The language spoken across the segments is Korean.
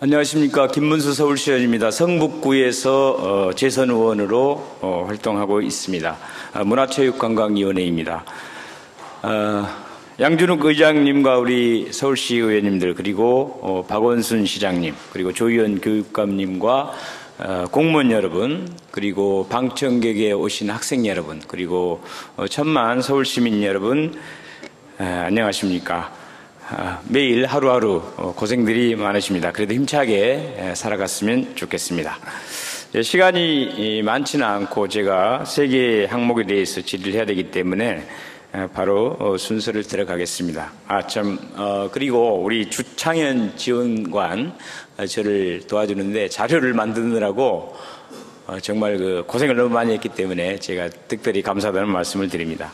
안녕하십니까. 김문수 서울시의원입니다. 성북구에서 재선 의원으로 활동하고 있습니다. 문화체육관광위원회입니다. 양준욱 의장님과 우리 서울시 의원님들, 그리고 박원순 시장님, 그리고 조희연 교육감님과 공무원 여러분, 그리고 방청객에 오신 학생 여러분, 그리고 천만 서울시민 여러분, 안녕하십니까. 매일 하루하루 고생들이 많으십니다. 그래도 힘차게 살아갔으면 좋겠습니다. 시간이 많지는 않고 제가 세 개의 항목에 대해서 질의를 해야 되기 때문에 바로 순서를 들어가겠습니다. 그리고 우리 주창현 지원관 저를 도와주는데 자료를 만드느라고 정말 고생을 너무 많이 했기 때문에 제가 특별히 감사하다는 말씀을 드립니다.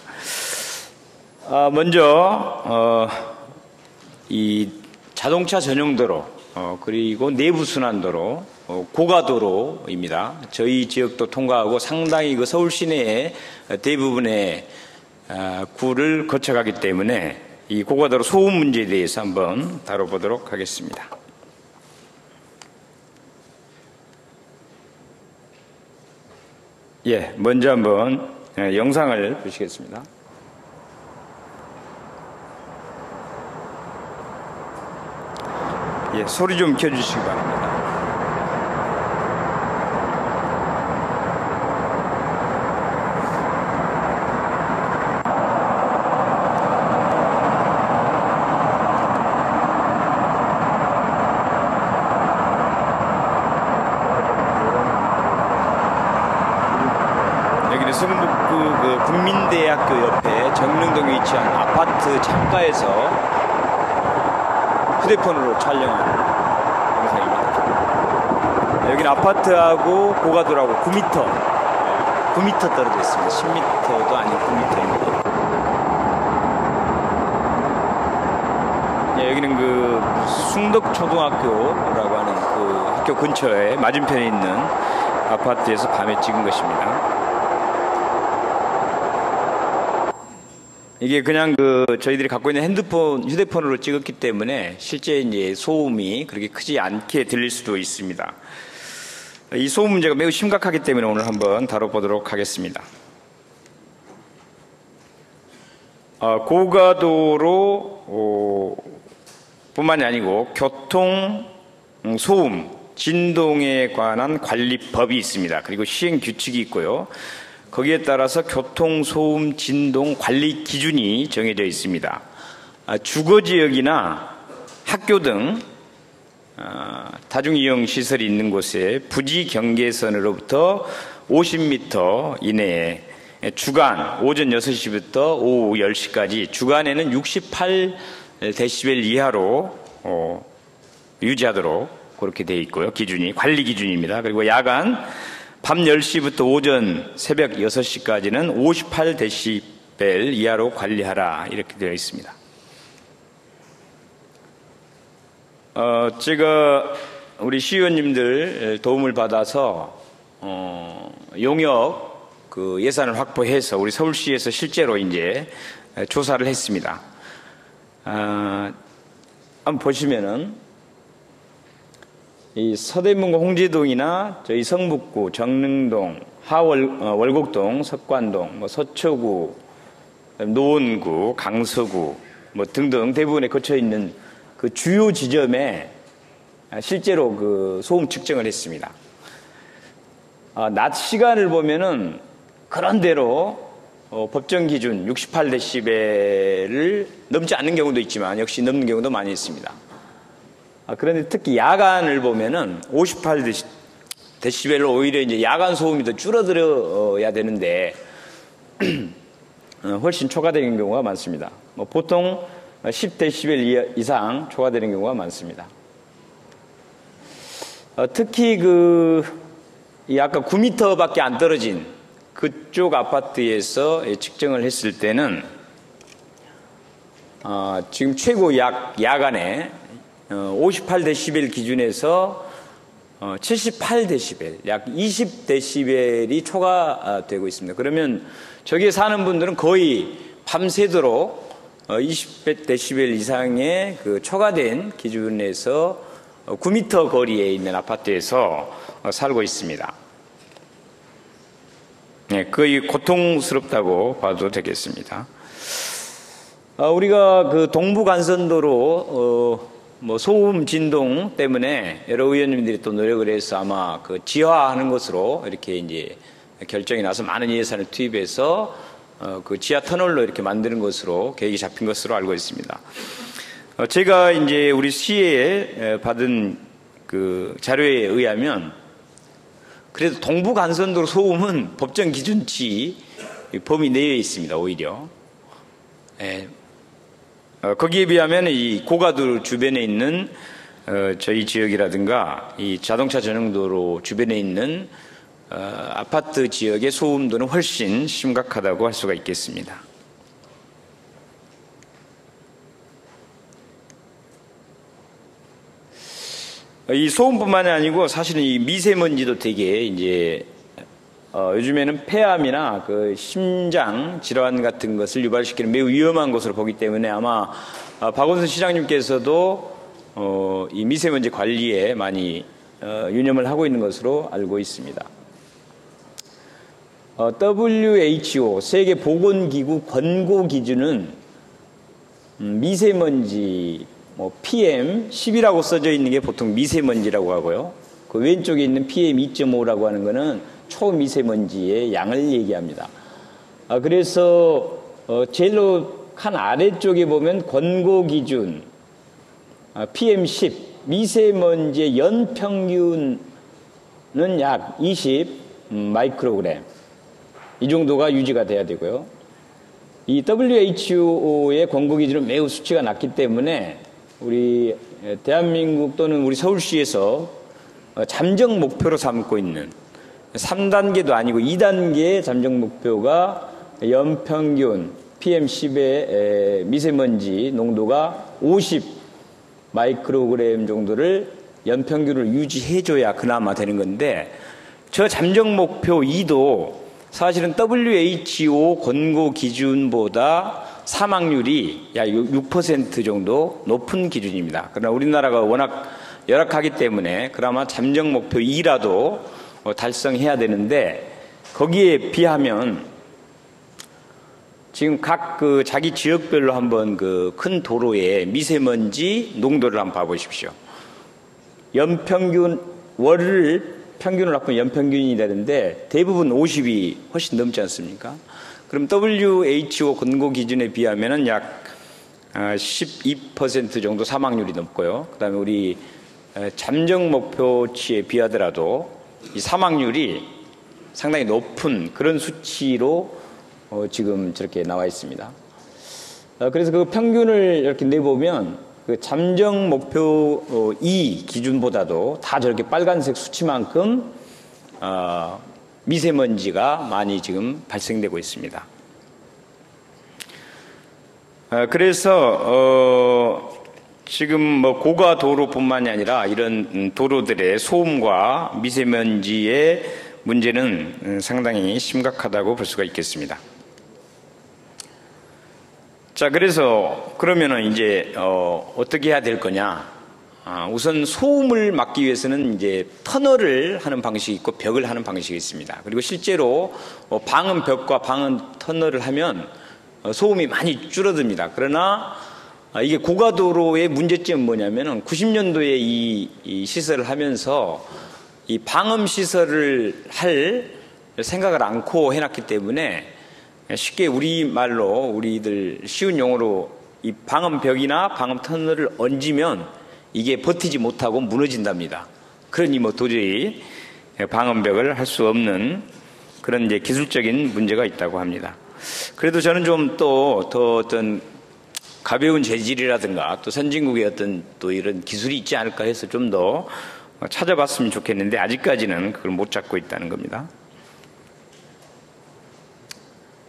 먼저 이 자동차 전용도로, 그리고 내부순환도로, 고가도로입니다. 저희 지역도 통과하고 상당히 서울 시내의 대부분의 구를 거쳐가기 때문에 이 고가도로 소음 문제에 대해서 한번 다뤄보도록 하겠습니다. 먼저 한번 영상을 보시겠습니다. 소리 좀 켜주시기 바랍니다. 여기는 성북구 국민대학교 옆에 정릉동에 위치한 아파트 창가에서 휴대폰으로 촬영한 영상입니다. 여기는 아파트하고 고가도로하고 9m 떨어져 있습니다. 10m도 아닌 9m입니다. 여기는 숭덕초등학교라고 하는 학교 근처에 맞은편에 있는 아파트에서 밤에 찍은 것입니다. 이게 그냥 저희들이 갖고 있는 휴대폰으로 찍었기 때문에 실제 이제 소음이 그렇게 크지 않게 들릴 수도 있습니다. 이 소음 문제가 매우 심각하기 때문에 오늘 한번 다뤄보도록 하겠습니다. 고가도로 뿐만이 아니고 교통, 소음, 진동에 관한 관리법이 있습니다. 그리고 시행 규칙이 있고요. 거기에 따라서 교통, 소음, 진동 관리 기준이 정해져 있습니다. 주거지역이나 학교 등 다중이용 시설이 있는 곳에 부지 경계선으로부터 50m 이내에 주간 오전 6시부터 오후 10시까지 주간에는 68dB 이하로 유지하도록 그렇게 되어 있고요. 기준이 관리 기준입니다. 그리고 야간 밤 10시부터 오전 새벽 6시까지는 58dB 이하로 관리하라 이렇게 되어 있습니다. 제가 우리 시의원님들 도움을 받아서 용역 예산을 확보해서 우리 서울시에서 실제로 이제 조사를 했습니다. 한번 보시면은 이 서대문구 홍제동이나 저희 성북구, 정릉동, 월곡동, 석관동, 서초구, 노원구, 강서구 등등 대부분에 거쳐 있는 주요 지점에 실제로 소음 측정을 했습니다. 낮 시간을 보면은 그런대로 법정 기준 68dB를 넘지 않는 경우도 있지만 역시 넘는 경우도 많이 있습니다. 그런데 특히 야간을 보면은 58dB로 오히려 이제 야간 소음이 더 줄어들어야 되는데 훨씬 초과되는 경우가 많습니다. 보통 10dB 이상 초과되는 경우가 많습니다. 특히 아까 9m밖에 안 떨어진 그쪽 아파트에서 측정을 했을 때는 지금 최고 야간에 58dB 기준에서 78dB, 약 20dB이 초과되고 있습니다. 그러면 저기에 사는 분들은 거의 밤새도록 20dB 이상의 초과된 기준에서 9m 거리에 있는 아파트에서 살고 있습니다. 거의 고통스럽다고 봐도 되겠습니다. 우리가 그 동부간선도로 소음 진동 때문에 여러 의원님들이 또 노력을 해서 아마 그 지하하는 것으로 이렇게 이제 결정이 나서 많은 예산을 투입해서 그 지하 터널로 이렇게 만드는 것으로 계획이 잡힌 것으로 알고 있습니다. 제가 이제 우리 시에 받은 그 자료에 의하면 그래도 동부간선도로 소음은 법정 기준치 범위 내에 있습니다. 오히려 거기에 비하면 이 고가도로 주변에 있는 저희 지역이라든가 이 자동차 전용도로 주변에 있는 아파트 지역의 소음도는 훨씬 심각하다고 할 수가 있겠습니다. 이 소음뿐만이 아니고 사실은 이 미세먼지도 되게 이제 요즘에는 폐암이나 그 심장 질환 같은 것을 유발시키는 매우 위험한 것으로 보기 때문에 아마 박원순 시장님께서도 이 미세먼지 관리에 많이 유념을 하고 있는 것으로 알고 있습니다. WHO 세계보건기구 권고 기준은 미세먼지 PM10이라고 써져 있는 게 보통 미세먼지라고 하고요. 그 왼쪽에 있는 PM2.5라고 하는 것은 초미세먼지의 양을 얘기합니다. 그래서 제일로 칸 아래쪽에 보면 권고 기준 PM10 미세먼지의 연평균은 약 20 마이크로그램 이 정도가 유지가 돼야 되고요. 이 WHO의 권고 기준은 매우 수치가 낮기 때문에 우리 대한민국 또는 우리 서울시에서 잠정 목표로 삼고 있는 3단계도 아니고 2단계의 잠정 목표가 연평균 PM10의 미세먼지 농도가 50 마이크로그램 정도를 연평균을 유지해줘야 그나마 되는 건데 저 잠정 목표 2도 사실은 WHO 권고 기준보다 사망률이 약 6% 정도 높은 기준입니다. 그러나 우리나라가 워낙 열악하기 때문에 그나마 잠정 목표 2라도 달성해야 되는데 거기에 비하면 지금 각 그 자기 지역별로 한번 그 큰 도로의 미세먼지 농도를 한번 봐보십시오. 연평균 월을 평균을 합하면 연평균이 되는데 대부분 50이 훨씬 넘지 않습니까? 그럼 WHO 권고 기준에 비하면은 약 12% 정도 사망률이 높고요. 그 다음에 우리 잠정 목표치에 비하더라도 이 사망률이 상당히 높은 그런 수치로 지금 저렇게 나와 있습니다. 그래서 그 평균을 이렇게 내보면 그 잠정 목표 2 기준보다도 다 저렇게 빨간색 수치만큼 미세먼지가 많이 지금 발생되고 있습니다. 그래서 지금 뭐 고가 도로뿐만이 아니라 이런 도로들의 소음과 미세먼지의 문제는 상당히 심각하다고 볼 수가 있겠습니다. 자, 그래서 그러면은 이제 어떻게 해야 될 거냐? 우선 소음을 막기 위해서는 이제 터널을 하는 방식이 있고 벽을 하는 방식이 있습니다. 그리고 실제로 방음 벽과 방음 터널을 하면 소음이 많이 줄어듭니다. 그러나 이게 고가도로의 문제점은 뭐냐면은 90년도에 이 시설을 하면서 이 방음 시설을 할 생각을 않고 해놨기 때문에 쉽게 우리말로 우리들 쉬운 용어로 이 방음벽이나 방음 터널을 얹으면 이게 버티지 못하고 무너진답니다. 그러니 뭐 도저히 방음벽을 할 수 없는 그런 이제 기술적인 문제가 있다고 합니다. 그래도 저는 좀 더 어떤 가벼운 재질이라든가 또 선진국의 어떤 또 이런 기술이 있지 않을까 해서 좀 더 찾아봤으면 좋겠는데 아직까지는 그걸 못 찾고 있다는 겁니다.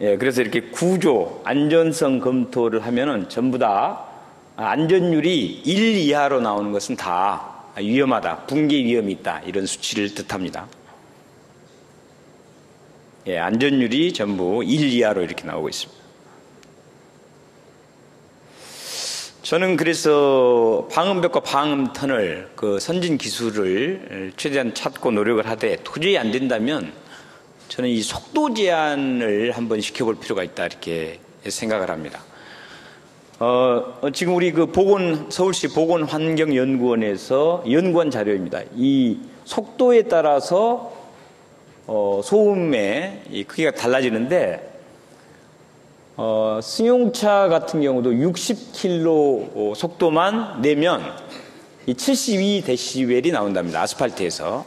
예, 그래서 이렇게 구조, 안전성 검토를 하면은 전부 다 안전율이 1 이하로 나오는 것은 다 위험하다, 붕괴 위험이 있다 이런 수치를 뜻합니다. 예, 안전율이 전부 1 이하로 이렇게 나오고 있습니다. 저는 그래서 방음벽과 방음터널 그 선진 기술을 최대한 찾고 노력을 하되 도저히 안 된다면 저는 이 속도 제한을 한번 시켜볼 필요가 있다 이렇게 생각을 합니다. 지금 우리 그 서울시 보건환경연구원에서 연구한 자료입니다. 이 속도에 따라서 소음의 이 크기가 달라지는데 승용차 같은 경우도 60km 속도만 내면 이 72dB이 나온답니다. 아스팔트에서.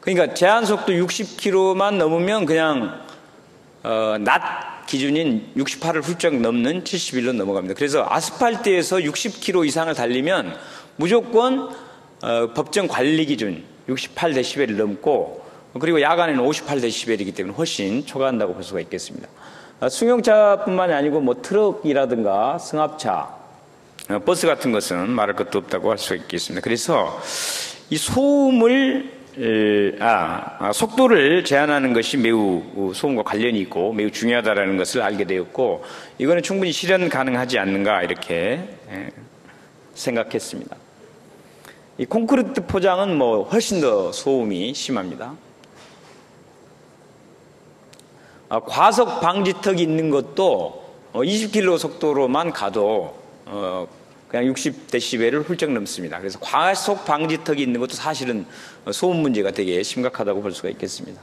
그러니까 제한 속도 60km만 넘으면 그냥 낮 기준인 68을 훌쩍 넘는 71로 넘어갑니다. 그래서 아스팔트에서 60km 이상을 달리면 무조건 법정 관리 기준 68dB를 넘고, 그리고 야간에는 58dB이기 때문에 훨씬 초과한다고 볼 수가 있겠습니다. 승용차뿐만이 아니고 뭐 트럭이라든가 승합차, 버스 같은 것은 말할 것도 없다고 할 수 있겠습니다. 그래서 이 속도를 제한하는 것이 매우 소음과 관련이 있고 매우 중요하다는 것을 알게 되었고, 이거는 충분히 실현 가능하지 않는가 이렇게 생각했습니다. 이 콘크리트 포장은 뭐 훨씬 더 소음이 심합니다. 과속 방지턱이 있는 것도 20km 속도로만 가도 그냥 60dB를 훌쩍 넘습니다. 그래서 과속 방지턱이 있는 것도 사실은 소음 문제가 되게 심각하다고 볼 수가 있겠습니다.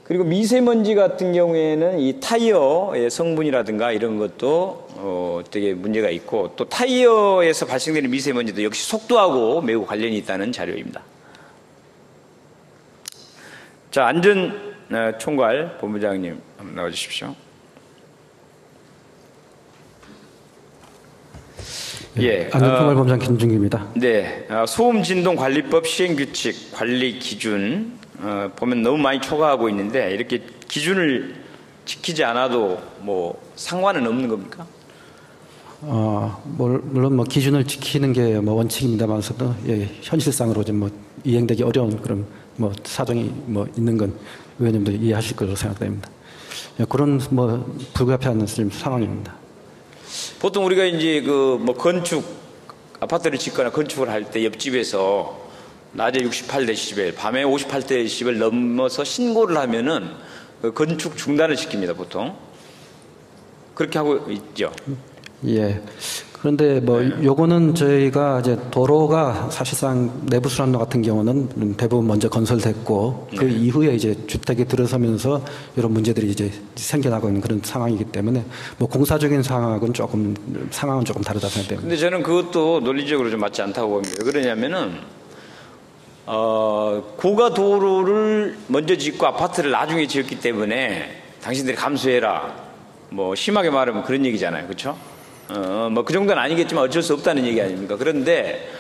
그리고 미세먼지 같은 경우에는 이 타이어의 성분이라든가 이런 것도 되게 문제가 있고, 또 타이어에서 발생되는 미세먼지도 역시 속도하고 매우 관련이 있다는 자료입니다. 자, 안전총괄 본부장님 한번 나와주십시오. 예, 안전총괄 본부장 김준기입니다. 네, 소음진동관리법 시행규칙 관리 기준 보면 너무 많이 초과하고 있는데, 이렇게 기준을 지키지 않아도 뭐 상관은 없는 겁니까? 물론 뭐 기준을 지키는 게 뭐 원칙입니다만서도 현실상으로 좀 뭐 이행되기 어려운 그런 뭐 사정이 뭐 있는 건 의원님도 이해하실 것으로 생각됩니다. 그런 뭐 불가피한 상황입니다. 보통 우리가 이제 그 뭐 아파트를 짓거나 건축을 할 때 옆집에서 낮에 68dB, 밤에 58dB를 넘어서 신고를 하면은 그 건축 중단을 시킵니다, 보통. 그렇게 하고 있죠. 예. 그런데 뭐 요거는 저희가 이제 도로가 사실상 내부 순환로 같은 경우는 대부분 먼저 건설됐고 그 이후에 이제 주택이 들어서면서 이런 문제들이 이제 생겨나고 있는 그런 상황이기 때문에 뭐 공사적인 상황은 조금 다르다 생각됩니다. 근데 저는 그것도 논리적으로 좀 맞지 않다고 봅니다. 왜 그러냐면은 고가 도로를 먼저 짓고 아파트를 나중에 지었기 때문에 당신들이 감수해라. 뭐 심하게 말하면 그런 얘기잖아요, 그렇죠? 뭐 그 정도는 아니겠지만 어쩔 수 없다는 얘기 아닙니까? 그런데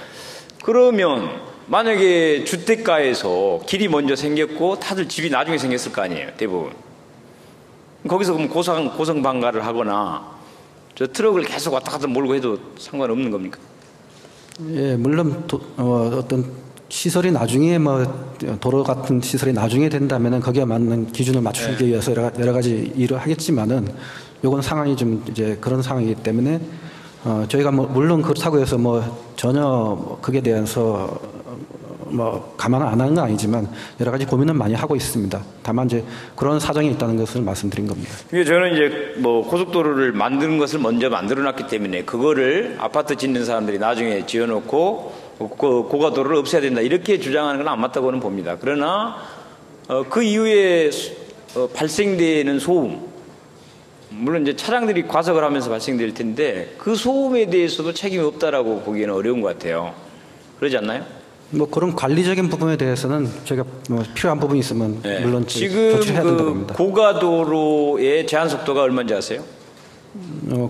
그러면 만약에 주택가에서 길이 먼저 생겼고 다들 집이 나중에 생겼을 거 아니에요, 대부분. 거기서 그럼 고성방가를 하거나 저 트럭을 계속 왔다 갔다 몰고 해도 상관없는 겁니까? 예, 물론 어떤 시설이 나중에 뭐 도로 같은 시설이 나중에 된다면은 거기에 맞는 기준을 맞추기 위해서 여러 가지 일을 하겠지만은 요건 상황이 좀 이제 그런 상황이기 때문에 저희가 뭐 물론 그렇다고 해서 뭐 전혀 그게 대해서 뭐 감안을 안 하는 건 아니지만 여러 가지 고민은 많이 하고 있습니다. 다만 이제 그런 사정이 있다는 것을 말씀드린 겁니다. 저는 이제 뭐 고속도로를 만드는 것을 먼저 만들어놨기 때문에 그거를 아파트 짓는 사람들이 나중에 지어놓고 고가도로를 없애야 된다 이렇게 주장하는 건 안 맞다고는 봅니다. 그러나 그 이후에 발생되는 소음, 물론 이제 차량들이 과속을 하면서 발생될 텐데 그 소음에 대해서도 책임이 없다라고 보기에는 어려운 것 같아요. 그러지 않나요? 뭐 그런 관리적인 부분에 대해서는 저희가 뭐 필요한 부분이 있으면 물론 지금 조치해야 된다고 봅니다. 고가도로의 제한 속도가 얼마인지 아세요?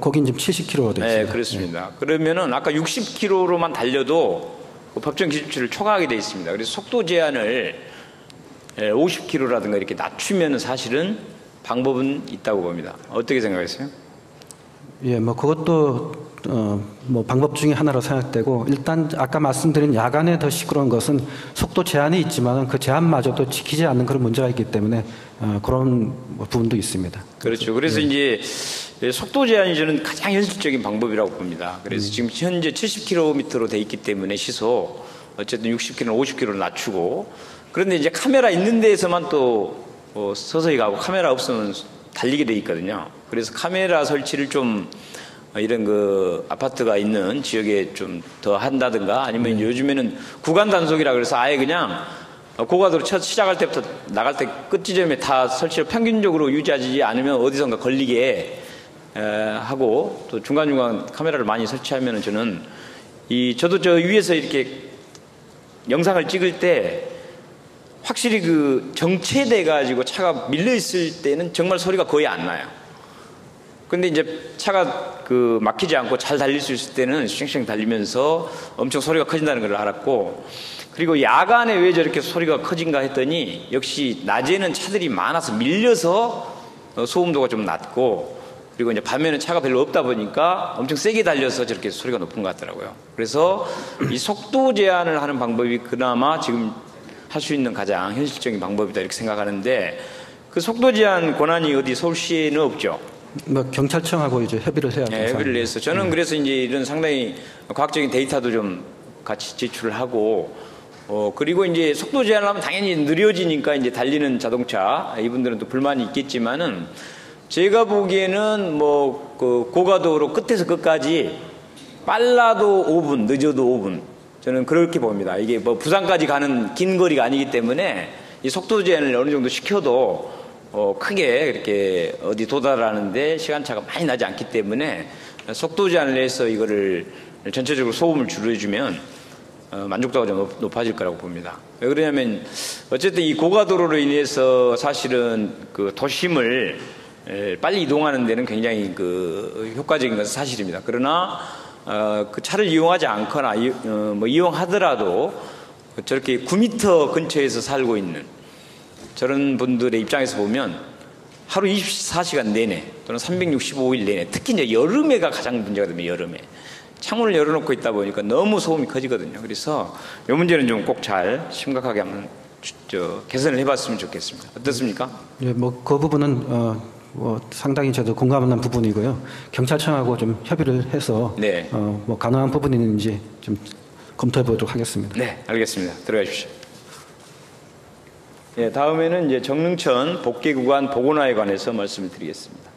거긴 지금 70km가 되어 있습니다. 네, 그렇습니다. 그러면은 아까 60km로만 달려도 그 법정 기준치를 초과하게 되어 있습니다. 그래서 속도 제한을 50km라든가 이렇게 낮추면 사실은 방법은 있다고 봅니다. 어떻게 생각하세요? 예, 뭐 그것도 뭐 방법 중에 하나로 생각되고, 일단 아까 말씀드린 야간에 더 시끄러운 것은 속도 제한이 있지만 그 제한마저도 지키지 않는 그런 문제가 있기 때문에 그런 부분도 있습니다. 그렇죠. 그래서 이제 속도 제한이 저는 가장 현실적인 방법이라고 봅니다. 그래서 지금 현재 70km로 돼 있기 때문에 시속 어쨌든 60km, 50km로 낮추고, 그런데 이제 카메라 있는 데에서만 또 서서히 가고 카메라 없으면 달리게 돼 있거든요. 그래서 카메라 설치를 좀 이런 그 아파트가 있는 지역에 좀 더 한다든가, 아니면 요즘에는 구간 단속이라 그래서 아예 그냥 고가도로 첫 시작할 때부터 나갈 때 끝 지점에 다 설치를 평균적으로 유지하지 않으면 어디선가 걸리게 하고, 또 중간중간 카메라를 많이 설치하면 저는 저도 저 위에서 이렇게 영상을 찍을 때 확실히 그 정체돼 가지고 차가 밀려 있을 때는 정말 소리가 거의 안 나요. 근데 이제 차가 그 막히지 않고 잘 달릴 수 있을 때는 쉥쉥 달리면서 엄청 소리가 커진다는 걸 알았고, 그리고 야간에 왜 저렇게 소리가 커진가 했더니 역시 낮에는 차들이 많아서 밀려서 소음도가 좀 낮고, 그리고 이제 밤에는 차가 별로 없다 보니까 엄청 세게 달려서 저렇게 소리가 높은 것 같더라고요. 그래서 이 속도 제한을 하는 방법이 그나마 지금 할 수 있는 가장 현실적인 방법이다 이렇게 생각하는데, 그 속도 제한 권한이 어디 서울시에는 없죠. 뭐 경찰청하고 이제 협의를 해야 네, 협의를 해서 저는 그래서 이제 이런 상당히 과학적인 데이터도 좀 같이 제출을 하고, 그리고 이제 속도 제한을 하면 당연히 느려지니까 이제 달리는 자동차 이분들은 또 불만이 있겠지만은, 제가 보기에는 뭐 그 고가도로 끝에서 끝까지 빨라도 5분, 늦어도 5분, 저는 그렇게 봅니다. 이게 뭐 부산까지 가는 긴 거리가 아니기 때문에 이 속도 제한을 어느 정도 시켜도 크게 이렇게 어디 도달하는데 시간차가 많이 나지 않기 때문에 속도 제한을 해서 이거를 전체적으로 소음을 줄여주면 만족도가 좀 높아질 거라고 봅니다. 왜 그러냐면 어쨌든 이 고가도로로 인해서 사실은 그 도심을 빨리 이동하는 데는 굉장히 그 효과적인 것은 사실입니다. 그러나 그 차를 이용하지 않거나 뭐 이용하더라도 저렇게 9m 근처에서 살고 있는 저런 분들의 입장에서 보면 하루 24시간 내내 또는 365일 내내, 특히 이제 여름에가 가장 문제가 됩니다. 여름에 창문을 열어놓고 있다 보니까 너무 소음이 커지거든요. 그래서 이 문제는 좀 꼭 잘 심각하게 한번 개선을 해봤으면 좋겠습니다. 어떻습니까? 예, 뭐 그 부분은 상당히 저도 공감하는 부분이고요. 경찰청하고 좀 협의를 해서 네. 뭐 가능한 부분이 있는지 좀 검토해 보도록 하겠습니다. 네, 알겠습니다. 들어가 주십시오. 네, 다음에는 이제 정릉천 복개 구간 복원화에 관해서 말씀을 드리겠습니다.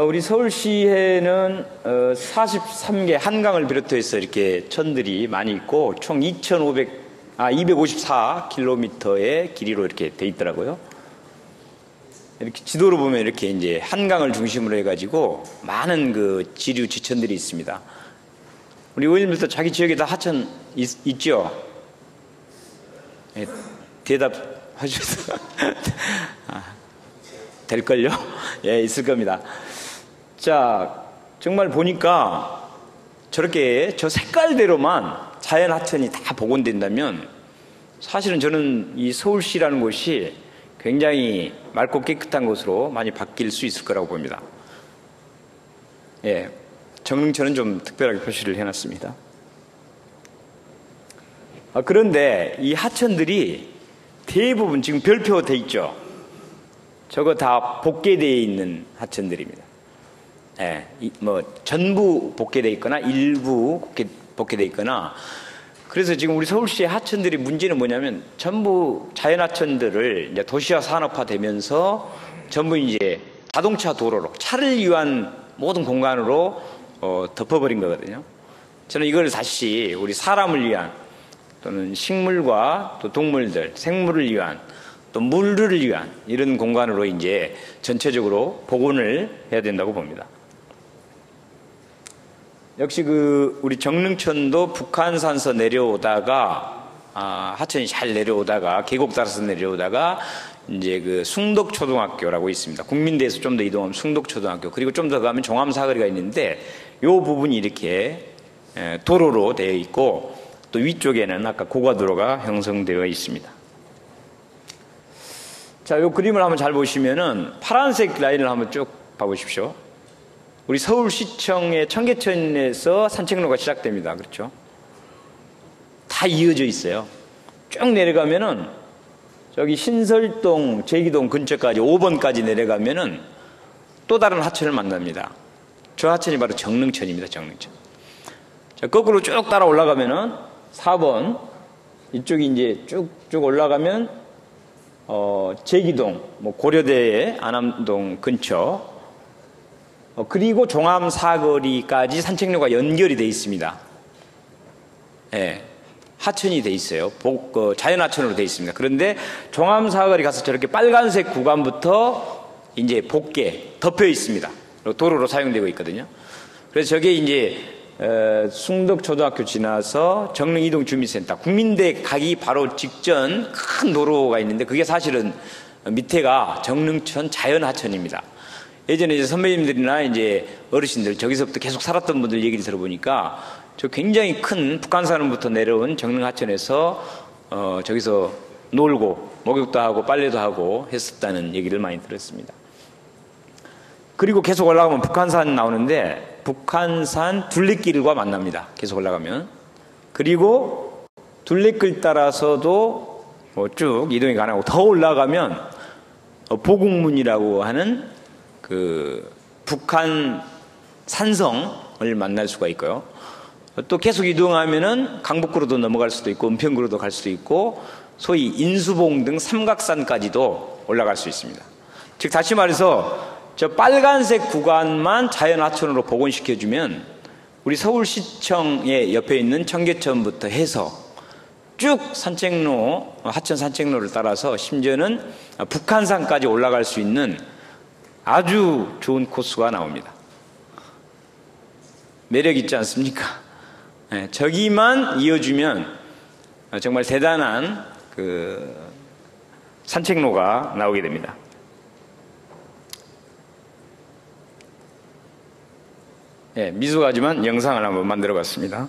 우리 서울시에는 43개 한강을 비롯해서 이렇게 천들이 많이 있고 총 254km의 길이로 이렇게 돼 있더라고요. 이렇게 지도로 보면 이렇게 이제 한강을 중심으로 해가지고 많은 그 지류 지천들이 있습니다. 우리 의원님들도 자기 지역에 다 하천 있죠? 네, 대답하셔서 될걸요? 예, 있을 겁니다. 자, 정말 보니까 저렇게 저 색깔대로만 자연 하천이 다 복원된다면 사실은 저는 이 서울시라는 곳이 굉장히 맑고 깨끗한 곳으로 많이 바뀔 수 있을 거라고 봅니다. 예, 정릉천은 좀 특별하게 표시를 해놨습니다. 그런데 이 하천들이 대부분 지금 별표 돼 있죠. 저거 다 복개되어 있는 하천들입니다. 예, 뭐 전부 복개되어 있거나 일부 복개되어 있거나. 그래서 지금 우리 서울시의 하천들이 문제는 뭐냐면 전부 자연 하천들을 이제 도시화 산업화되면서 전부 이제 자동차 도로로, 차를 위한 모든 공간으로 덮어버린 거거든요. 저는 이걸 다시 우리 사람을 위한 또는 식물과 또 동물들, 생물을 위한 또 물을 위한 이런 공간으로 이제 전체적으로 복원을 해야 된다고 봅니다. 역시 우리 정릉천도 북한산서 내려오다가 하천이 잘 내려오다가 계곡 따라서 내려오다가 이제 그 숭덕초등학교라고 있습니다. 국민대에서 좀 더 이동하면 숭덕초등학교, 그리고 좀 더 가면 종암사거리가 있는데 이 부분이 이렇게 도로로 되어 있고 또 위쪽에는 아까 고가도로가 형성되어 있습니다. 자, 이 그림을 한번 잘 보시면은 파란색 라인을 한번 쭉 봐보십시오. 우리 서울시청의 청계천에서 산책로가 시작됩니다. 그렇죠? 다 이어져 있어요. 쭉 내려가면은 저기 신설동, 제기동 근처까지 5번까지 내려가면은 또 다른 하천을 만납니다. 저 하천이 바로 정릉천입니다. 정릉천. 자, 거꾸로 쭉 따라 올라가면은 4번 이쪽이 이제 쭉쭉 올라가면 제기동, 뭐 고려대의 안암동 근처, 그리고 종암 사거리까지 산책로가 연결이 되어 있습니다. 예, 하천이 되어 있어요. 자연하천으로 되어 있습니다. 그런데 종암 사거리 가서 저렇게 빨간색 구간부터 이제 복개 덮여 있습니다. 도로로 사용되고 있거든요. 그래서 저게 이제 숭덕초등학교 지나서 정릉이동주민센터, 국민대 가기 바로 직전 큰 도로가 있는데 그게 사실은 밑에가 정릉천 자연하천입니다. 예전에 이제 선배님들이나 이제 어르신들 저기서부터 계속 살았던 분들 얘기를 들어보니까 저 굉장히 큰 북한산으로부터 내려온 정릉하천에서 저기서 놀고 목욕도 하고 빨래도 하고 했었다는 얘기를 많이 들었습니다. 그리고 계속 올라가면 북한산 나오는데 북한산 둘레길과 만납니다. 계속 올라가면. 그리고 둘레길 따라서도 쭉 이동이 가능하고 더 올라가면 보국문이라고 하는 그 북한 산성을 만날 수가 있고요. 또 계속 이동하면은 강북구로도 넘어갈 수도 있고 은평구로도 갈 수도 있고 소위 인수봉 등 삼각산까지도 올라갈 수 있습니다. 즉 다시 말해서 저 빨간색 구간만 자연하천으로 복원시켜주면 우리 서울시청의 옆에 있는 청계천부터 해서 쭉 산책로, 하천 산책로를 따라서 심지어는 북한산까지 올라갈 수 있는 아주 좋은 코스가 나옵니다. 매력 있지 않습니까? 네, 저기만 이어주면 정말 대단한 그 산책로가 나오게 됩니다. 네, 미숙하지만 영상을 한번 만들어 봤습니다.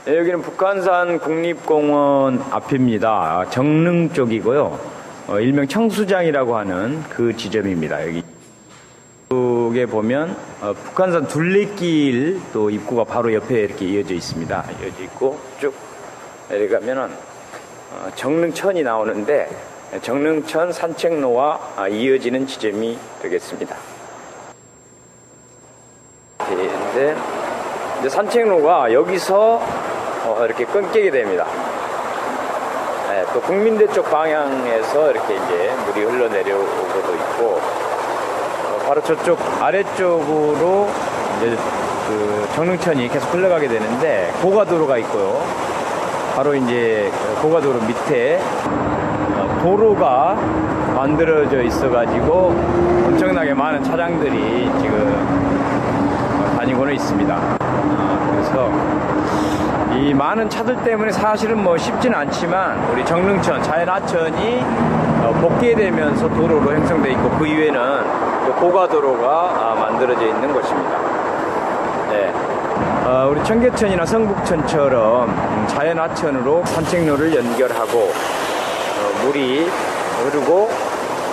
네, 여기는 북한산 국립공원 앞입니다. 정릉 쪽이고요. 일명 청수장이라고 하는 그 지점입니다. 여기 쪽에 보면 북한산 둘레길 또 입구가 바로 옆에 이렇게 이어져 있습니다. 이어져 있고 쭉 내려가면은 정릉천이 나오는데 정릉천 산책로와 이어지는 지점이 되겠습니다. 이제 산책로가 여기서 이렇게 끊기게 됩니다. 네, 또 국민대 쪽 방향에서 이렇게 이제 물이 흘러내려오고도 있고 바로 저쪽 아래쪽으로 이제 그 정릉천이 계속 흘러가게 되는데 고가도로가 있고요. 바로 이제 고가도로 밑에 도로가 만들어져 있어가지고 엄청나게 많은 차량들이 지금 다니고는 있습니다. 그래서 이 많은 차들 때문에 사실은 뭐 쉽지는 않지만 우리 정릉천 자연하천이 복개되면서 도로로 형성되어 있고 그 이외에는 고가도로가 만들어져 있는 것입니다. 네. 우리 청계천이나 성북천처럼 자연하천으로 산책로를 연결하고 물이 흐르고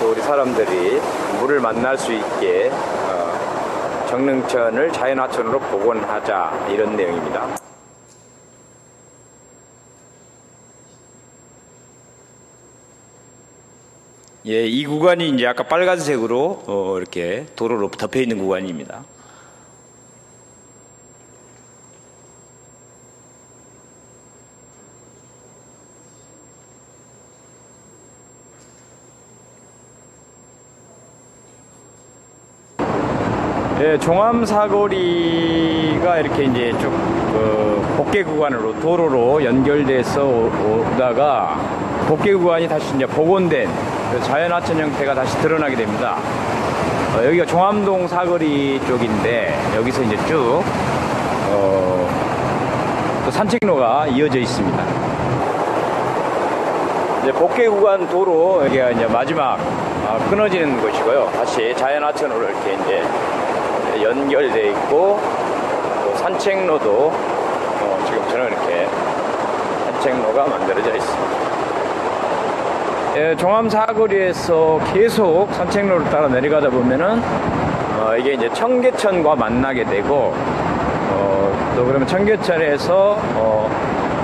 또 우리 사람들이 물을 만날 수 있게 정릉천을 자연하천으로 복원하자 이런 내용입니다. 예, 이 구간이 이제 아까 빨간색으로 이렇게 도로로 덮여 있는 구간입니다. 예, 종암 사거리가 이렇게 이제 쭉 복개 구간으로 도로로 연결돼서 오다가 복개 구간이 다시 이제 복원된 자연하천 형태가 다시 드러나게 됩니다. 여기가 종암동 사거리 쪽인데 여기서 이제 쭉 또 산책로가 이어져 있습니다. 이제 복개 구간 도로 여기가 이제 마지막 끊어지는 곳이고요. 다시 자연하천으로 이렇게 이제 연결돼 있고 또 산책로도 지금처럼 이렇게 산책로가 만들어져 있습니다. 예, 종암 사거리에서 계속 산책로를 따라 내려가다 보면은 이게 이제 청계천과 만나게 되고 또 그러면 청계천에서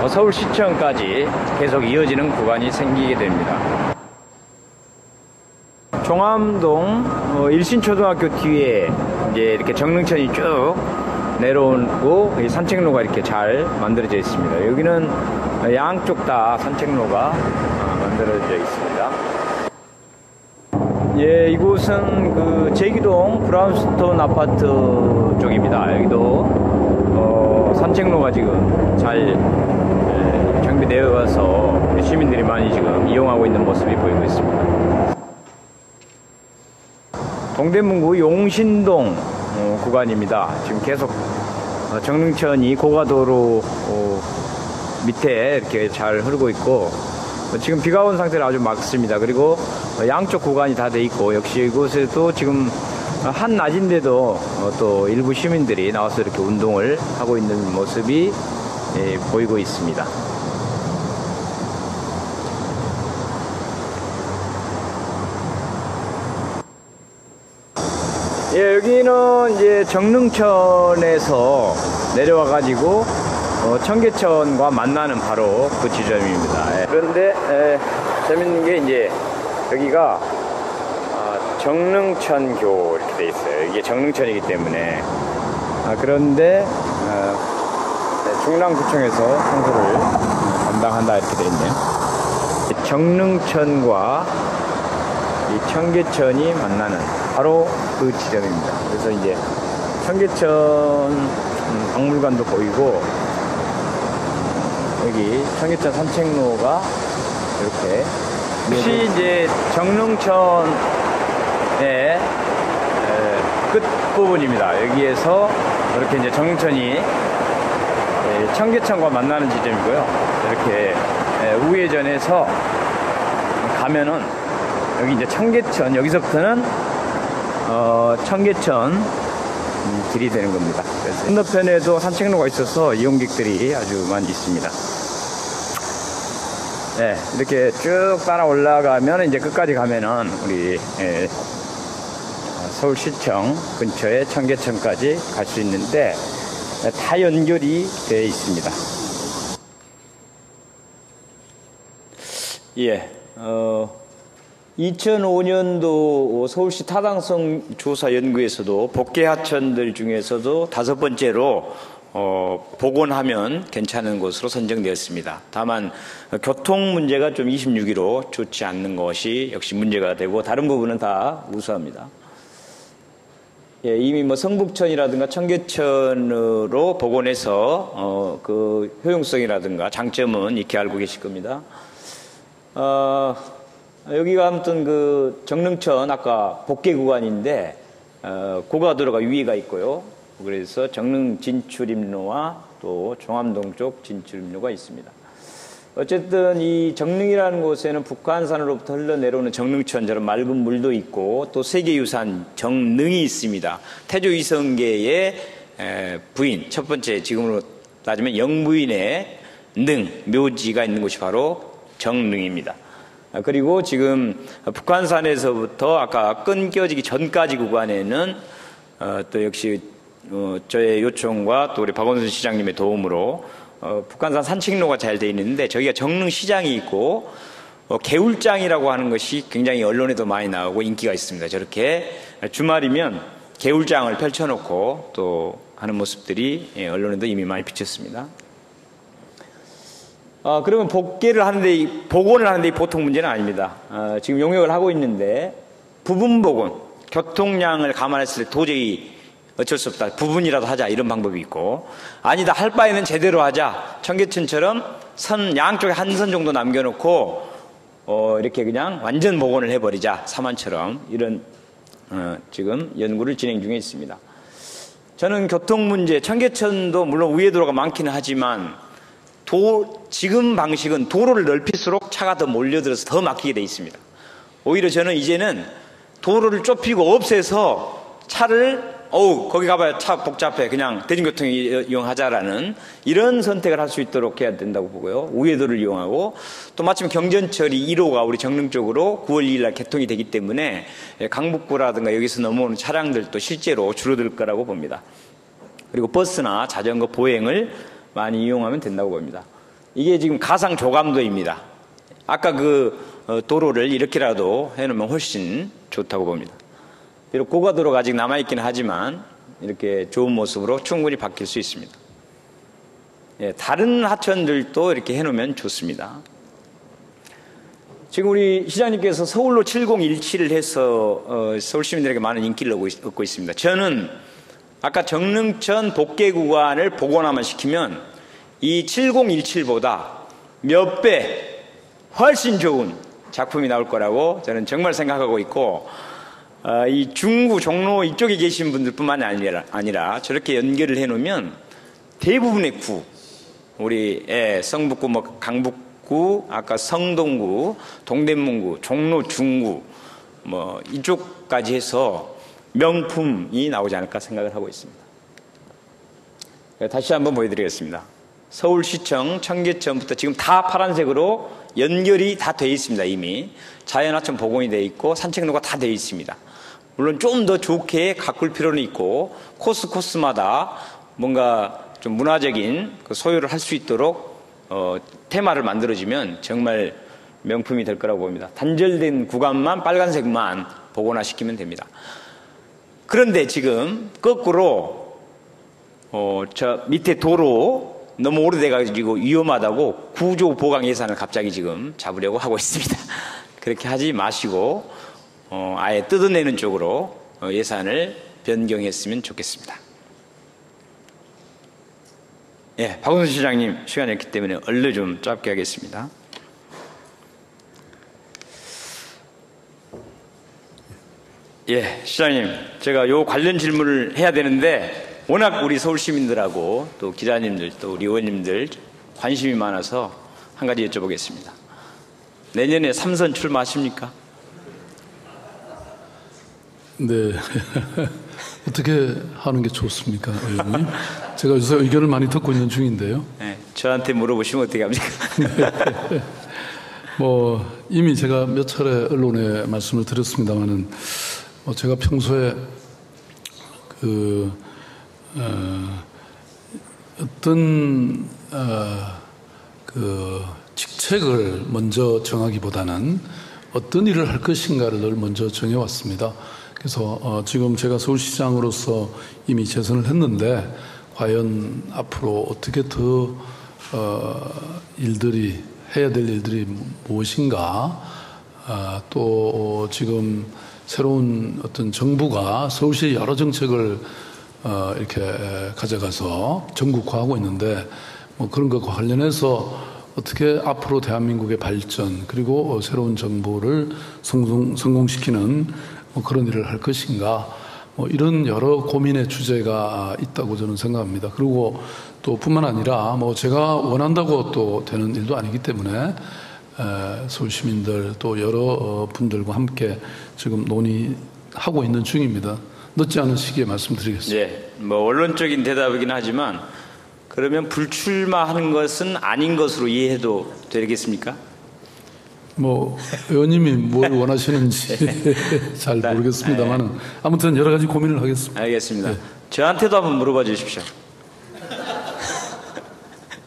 서울시청까지 계속 이어지는 구간이 생기게 됩니다. 종암동 일신초등학교 뒤에 이제 이렇게 정릉천이 쭉 내려오고 산책로가 이렇게 잘 만들어져 있습니다. 여기는 양쪽 다 산책로가 만들어져 있습니다. 예, 이곳은 그 제기동 브라운스톤 아파트 쪽입니다. 여기도 산책로가 지금 잘 정비되어 가서 시민들이 많이 지금 이용하고 있는 모습이 보이고 있습니다. 동대문구 용신동 구간입니다. 지금 계속 정릉천이 고가도로 밑에 이렇게 잘 흐르고 있고, 지금 비가 온 상태로 아주 맑습니다. 그리고 양쪽 구간이 다 돼 있고, 역시 이곳에도 지금 한낮인데도 또 일부 시민들이 나와서 이렇게 운동을 하고 있는 모습이 보이고 있습니다. 예, 여기는 이제 정릉천에서 내려와 가지고 청계천과 만나는 바로 그 지점입니다. 예. 그런데 재밌는 게 이제 여기가 정릉천교 이렇게 돼 있어요. 이게 정릉천이기 때문에. 그런데 중랑구청에서 청소를 담당한다 이렇게 돼 있네요. 정릉천과 이 청계천이 만나는 바로 그 지점입니다. 그래서 이제 청계천 박물관도 보이고, 여기 청계천 산책로가 이렇게 혹시 이제 정릉천의 끝 부분입니다. 여기에서 이렇게 이제 정릉천이 청계천과 만나는 지점이고요. 이렇게 우회전해서 가면은 여기 이제 청계천, 여기서부터는 청계천 길이 되는 겁니다. 그래서 건너편에도 산책로가 있어서 이용객들이 아주 많이 있습니다. 네, 이렇게 쭉 따라 올라가면 이제 끝까지 가면은 우리 서울시청 근처에 청계천까지 갈 수 있는데 다 연결이 되어 있습니다. 예, 2005년도 서울시 타당성 조사 연구에서도 복개 하천들 중에서도 5번째로 복원하면 괜찮은 곳으로 선정되었습니다. 다만 교통 문제가 좀 26위로 좋지 않는 것이 역시 문제가 되고, 다른 부분은 다 우수합니다. 예, 이미 뭐 성북천이라든가 청계천으로 복원해서 그 효용성이라든가 장점은 익히 알고 계실 겁니다. 여기가 아무튼 그 정릉천 아까 복개 구간인데 고가도로가 위에가 있고요. 그래서 정릉 진출입로와 또 종암동 쪽 진출입로가 있습니다. 어쨌든 이 정릉이라는 곳에는 북한산으로부터 흘러내려오는 정릉천처럼 맑은 물도 있고, 또 세계유산 정릉이 있습니다. 태조 이성계의 부인, 첫 번째 지금으로 따지면 영부인의 능, 묘지가 있는 곳이 바로 정릉입니다. 그리고 지금 북한산에서부터 아까 끊겨지기 전까지 구간에는 또 역시 저의 요청과 또 우리 박원순 시장님의 도움으로 북한산 산책로가 잘 되어 있는데, 저기가 정릉시장이 있고 개울장이라고 하는 것이 굉장히 언론에도 많이 나오고 인기가 있습니다. 저렇게 주말이면 개울장을 펼쳐놓고 또 하는 모습들이 언론에도 이미 많이 비쳤습니다. 그러면 복원을 하는데 보통 문제는 아닙니다. 지금 용역을 하고 있는데 부분 복원, 교통량을 감안했을 때 도저히 어쩔 수 없다, 부분이라도 하자, 이런 방법이 있고, 아니다 할 바에는 제대로 하자, 청계천처럼 선 양쪽에 한 선 정도 남겨놓고 이렇게 그냥 완전 복원을 해버리자, 삼안처럼, 이런 지금 연구를 진행 중에 있습니다. 저는 교통 문제, 청계천도 물론 우회도로가 많기는 하지만 지금 방식은 도로를 넓힐수록 차가 더 몰려들어서 더 막히게 돼 있습니다. 오히려 저는 이제는 도로를 좁히고 없애서 차를 거기 가봐야 차 복잡해, 그냥 대중교통 이용하자라는 이런 선택을 할 수 있도록 해야 된다고 보고요. 우회도를 이용하고, 또 마침 경전철이 1호가 우리 정릉 쪽으로 9월 2일 날 개통이 되기 때문에 강북구라든가 여기서 넘어오는 차량들도 실제로 줄어들 거라고 봅니다. 그리고 버스나 자전거 보행을 많이 이용하면 된다고 봅니다. 이게 지금 가상 조감도입니다. 아까 그 도로를 이렇게라도 해놓으면 훨씬 좋다고 봅니다. 비록 고가도로가 아직 남아있긴 하지만 이렇게 좋은 모습으로 충분히 바뀔 수 있습니다. 예, 다른 하천들도 이렇게 해놓으면 좋습니다. 지금 우리 시장님께서 서울로 7017을 해서 서울 시민들에게 많은 인기를 얻고 있습니다. 저는 아까 정릉천 복개 구간을 복원화만 시키면 이 7017보다 몇 배 훨씬 좋은 작품이 나올 거라고 저는 정말 생각하고 있고, 이 중구, 종로 이쪽에 계신 분들뿐만 아니라 저렇게 연결을 해놓으면 대부분의 구, 우리 성북구, 뭐 강북구, 아까 성동구, 동대문구, 종로 중구, 뭐 이쪽까지 해서 명품이 나오지 않을까 생각을 하고 있습니다. 다시 한번 보여드리겠습니다. 서울시청 청계천부터 지금 다 파란색으로 연결이 다 되어 있습니다. 이미 자연하천 복원이 되어 있고 산책로가 다 되어 있습니다. 물론 좀 더 좋게 가꿀 필요는 있고 코스마다 뭔가 좀 문화적인 그 소유를 할 수 있도록 테마를 만들어지면 정말 명품이 될 거라고 봅니다. 단절된 구간만 빨간색만 복원화시키면 됩니다. 그런데 지금 거꾸로 저 밑에 도로 너무 오래돼가지고 위험하다고 구조 보강 예산을 갑자기 지금 잡으려고 하고 있습니다. 그렇게 하지 마시고 아예 뜯어내는 쪽으로 예산을 변경했으면 좋겠습니다. 예, 박원순 시장님 시간이 없기 때문에 얼른 좀 짧게 하겠습니다. 예, 시장님, 제가 요 관련 질문을 해야 되는데 워낙 우리 서울 시민들하고 또 기자님들 또 우리 의원님들 관심이 많아서 한 가지 여쭤보겠습니다. 내년에 3선 출마하십니까? 네. 어떻게 하는 게 좋습니까, 의원님? 제가 요새 의견을 많이 듣고 있는 중인데요. 네, 저한테 물어보시면 어떻게 합니까? 뭐 이미 제가 몇 차례 언론에 말씀을 드렸습니다만은 제가 평소에 어떤 직책을 먼저 정하기보다는 어떤 일을 할 것인가를 늘 먼저 정해왔습니다. 그래서 지금 제가 서울시장으로서 이미 재선을 했는데 과연 앞으로 어떻게 더 해야 될 일들이 무엇인가, 또 지금 새로운 어떤 정부가 서울시의 여러 정책을 이렇게 가져가서 전국화하고 있는데 뭐 그런 것과 관련해서 어떻게 앞으로 대한민국의 발전 그리고 새로운 정부를 성공시키는 뭐 그런 일을 할 것인가, 뭐 이런 여러 고민의 주제가 있다고 저는 생각합니다. 그리고 또 뿐만 아니라 뭐 제가 원한다고 또 되는 일도 아니기 때문에 서울 시민들 또 여러 분들과 함께 지금 논의하고 있는 중입니다. 늦지 않은 시기에 말씀드리겠습니다. 예, 뭐 원론적인 대답이긴 하지만 그러면 불출마하는 것은 아닌 것으로 이해해도 되겠습니까? 뭐 의원님이 뭘 원하시는지 잘 모르겠습니다만은 아무튼 여러 가지 고민을 하겠습니다. 알겠습니다. 네. 저한테도 한번 물어봐 주십시오.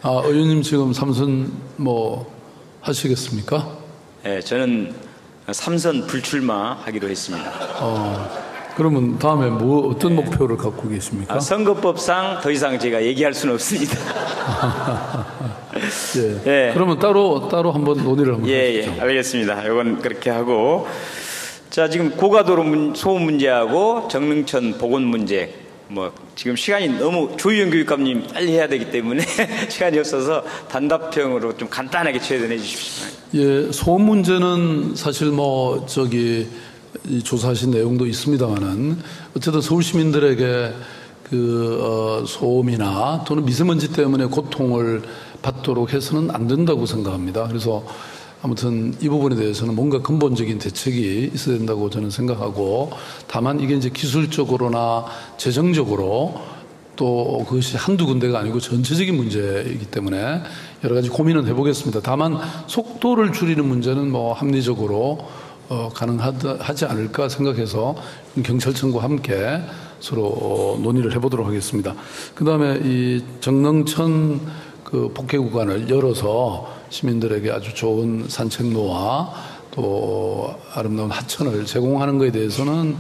의원님 지금 3선 뭐 하시겠습니까? 네, 저는 3선 불출마하기로 했습니다. 그러면 다음에 뭐 어떤 목표를 갖고 계십니까? 선거법상 더 이상 제가 얘기할 수는 없습니다. 예. 예. 그러면 따로 한번 논의를 한번 해주시죠. 예, 알겠습니다. 이건 그렇게 하고, 자, 지금 고가도로 소음 문제하고 정릉천 복원 문제, 뭐 지금 시간이 너무 조희연 교육감님 빨리 해야 되기 때문에 시간이 없어서 단답형으로 좀 간단하게 최대해 주십시오. 예, 소음 문제는 사실 이 조사하신 내용도 있습니다만은 어쨌든 서울 시민들에게 소음이나 또는 미세먼지 때문에 고통을 받도록 해서는 안 된다고 생각합니다. 그래서 아무튼 이 부분에 대해서는 뭔가 근본적인 대책이 있어야 된다고 저는 생각하고, 다만 이게 이제 기술적으로나 재정적으로 또 그것이 한두 군데가 아니고 전체적인 문제이기 때문에 여러 가지 고민은 해보겠습니다. 다만 속도를 줄이는 문제는 뭐 합리적으로 가능하지 않을까 생각해서 경찰청과 함께 서로 논의를 해보도록 하겠습니다. 그 다음에 이 정릉천 그 복회 구간을 열어서 시민들에게 아주 좋은 산책로와 또 아름다운 하천을 제공하는 것에 대해서는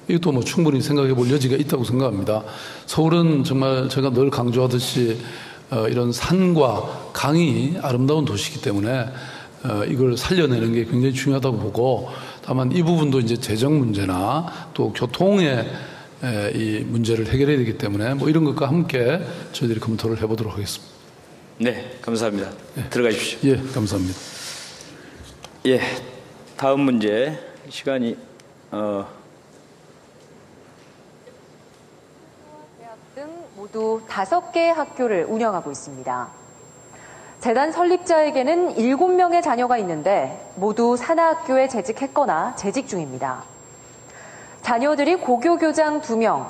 이것도 뭐 충분히 생각해 볼 여지가 있다고 생각합니다. 서울은 정말 제가 늘 강조하듯이 이런 산과 강이 아름다운 도시이기 때문에 이걸 살려내는 게 굉장히 중요하다고 보고, 다만 이 부분도 이제 재정 문제나 또 교통의 이 문제를 해결해야 되기 때문에 뭐 이런 것과 함께 저희들이 검토를 해보도록 하겠습니다. 네, 감사합니다. 예. 들어가십시오. 예, 감사합니다. 예, 다음 문제 시간이 대학 등 모두 5개의 학교를 운영하고 있습니다. 재단 설립자에게는 7명의 자녀가 있는데 모두 산하학교에 재직했거나 재직 중입니다. 자녀들이 고교교장 2명,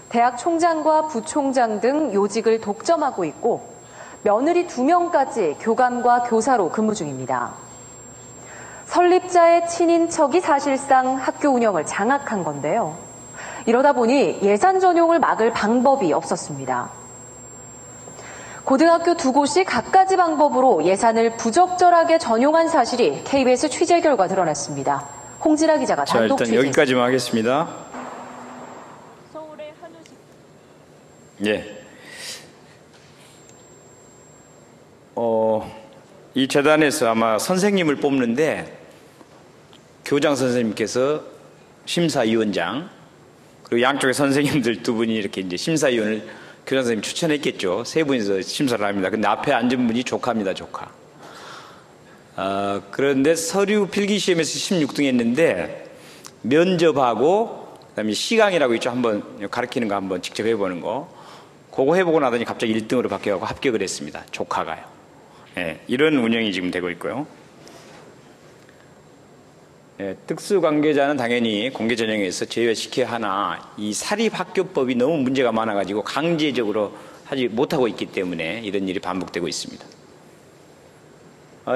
대학 총장과 부총장 등 요직을 독점하고 있고 며느리 2명까지 교감과 교사로 근무 중입니다. 설립자의 친인척이 사실상 학교 운영을 장악한 건데요. 이러다 보니 예산 전용을 막을 방법이 없었습니다. 고등학교 2곳이 각가지 방법으로 예산을 부적절하게 전용한 사실이 KBS 취재 결과 드러났습니다. 홍진아 기자가 단독 일단 취재했습니다. 여기까지만 하겠습니다. 서울의 한우식. 예. 이 재단에서 아마 선생님을 뽑는데 교장 선생님께서 심사위원장, 그리고 양쪽의 선생님들 2분이 이렇게 이제 심사위원을 교장 선생님 추천했겠죠. 3분이서 심사를 합니다. 근데 앞에 앉은 분이 조카입니다, 조카. 그런데 서류 필기 시험에서 16등 했는데 면접하고 그다음에 시강이라고 있죠. 한번 가르치는 거 한번 직접 해보는 거. 그거 해보고 나더니 갑자기 1등으로 바뀌어서 합격을 했습니다. 조카가요. 예, 이런 운영이 지금 되고 있고요. 예, 특수관계자는 당연히 공개전형에서 제외시켜야 하나 이 사립학교법이 너무 문제가 많아가지고 강제적으로 하지 못하고 있기 때문에 이런 일이 반복되고 있습니다.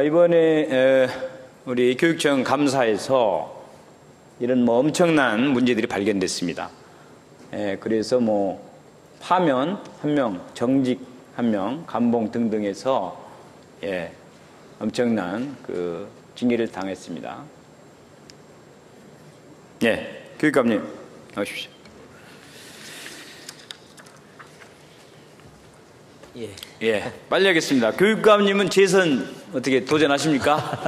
이번에 우리 교육청 감사에서 이런 뭐 엄청난 문제들이 발견됐습니다. 예, 그래서 뭐 파면 1명, 정직 1명, 감봉 등등해서 예, 엄청난 그 징계를 당했습니다. 예, 교육감님 나오십시오. 예, 빨리 하겠습니다. 교육감님은 재선 어떻게 도전하십니까?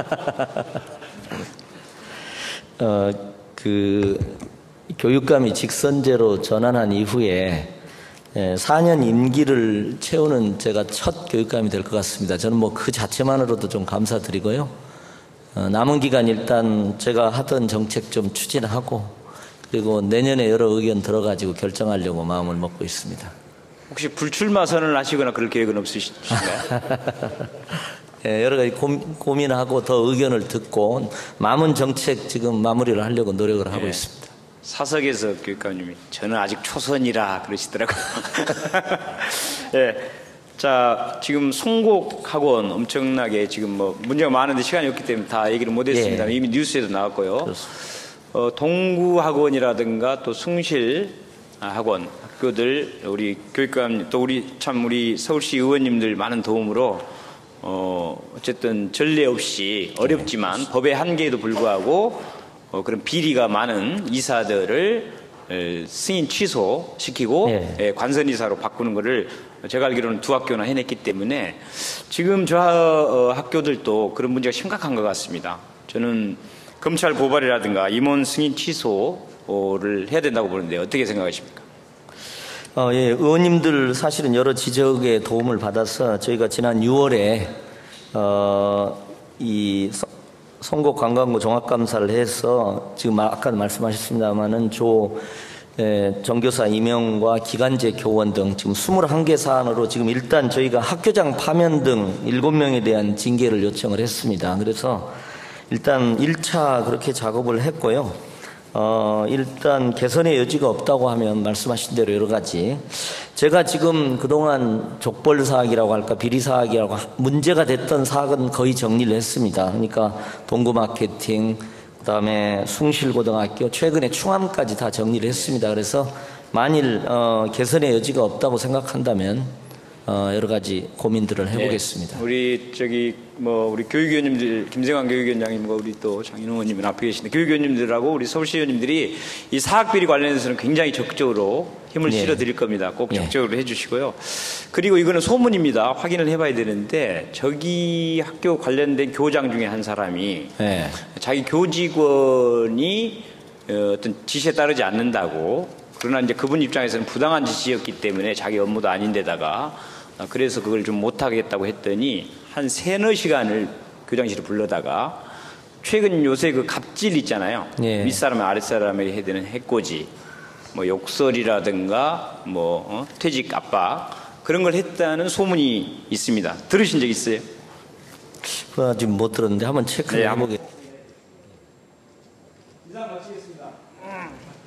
교육감이 직선제로 전환한 이후에 4년 임기를 채우는 제가 첫 교육감이 될 것 같습니다. 저는 뭐 그 자체만으로도 좀 감사드리고요. 남은 기간 일단 제가 하던 정책 좀 추진하고 그리고 내년에 여러 의견 들어가지고 결정하려고 마음을 먹고 있습니다. 혹시 불출마 선언을 하시거나 그럴 계획은 없으신가요? 예, 여러 가지 고민하고 더 의견을 듣고 남은 정책 지금 마무리를 하려고 노력을 하고 있습니다. 사석에서 교육감님이 저는 아직 초선이라 그러시더라고요. 예. 자, 지금 송곡학원 엄청나게 지금 뭐 문제가 많은데 시간이 없기 때문에 다 얘기를 못했습니다. 예. 이미 뉴스에도 나왔고요. 동구학원이라든가 또 숭실 학원 학교들 우리 교육감 또 우리 서울시 의원님들 많은 도움으로 어쨌든 전례 없이 어렵지만 법의 한계에도 불구하고 그런 비리가 많은 이사들을 승인 취소시키고 예. 관선이사로 바꾸는 것을 제가 알기로는 2학교나 해냈기 때문에 지금 저 학교들도 그런 문제가 심각한 것 같습니다. 저는 검찰 고발이라든가 임원 승인 취소를 해야 된다고 보는데 어떻게 생각하십니까? 예, 의원님들 사실은 여러 지적의 도움을 받아서 저희가 지난 6월에 이 송곡 관광구 종합감사를 해서 지금 아까 말씀하셨습니다마는 정교사 임용과 기간제 교원 등 지금 21개 사안으로 지금 일단 저희가 학교장 파면 등 7명에 대한 징계를 요청을 했습니다. 그래서 일단 1차 그렇게 작업을 했고요. 일단 개선의 여지가 없다고 하면 말씀하신 대로 여러 가지 제가 지금 그동안 족벌 사학이라고 할까 비리 사학이라고 문제가 됐던 사학은 거의 정리를 했습니다. 그러니까 동구 마케팅 그다음에 숭실고등학교 최근에 충암까지 다 정리를 했습니다. 그래서 만일 개선의 여지가 없다고 생각한다면 여러 가지 고민들을 해보겠습니다. 우리 우리 교육위원님들, 김생환 교육위원장님과 우리 또 장인호 의원님 앞에 계신데 교육위원님들하고 우리 서울시 의원님들이 이 사학비리 관련해서는 굉장히 적극적으로 힘을 실어드릴 겁니다. 꼭 적극적으로 해주시고요. 그리고 이거는 소문입니다. 확인을 해봐야 되는데 저기 학교 관련된 교장 중에 한 사람이 자기 교직원이 어떤 지시에 따르지 않는다고, 그러나 이제 그분 입장에서는 부당한 지시였기 때문에 자기 업무도 아닌데다가 그래서 그걸 좀 못하겠다고 했더니 한 3-4시간을 교장실에 불러다가 최근 요새 그 갑질 있잖아요. 윗사람 아랫사람에게 해야 되는 해코지, 뭐 욕설이라든가 퇴직 압박, 그런 걸 했다는 소문이 있습니다. 들으신 적 있어요? 지금 못 들었는데 한번 체크해 보겠습니다.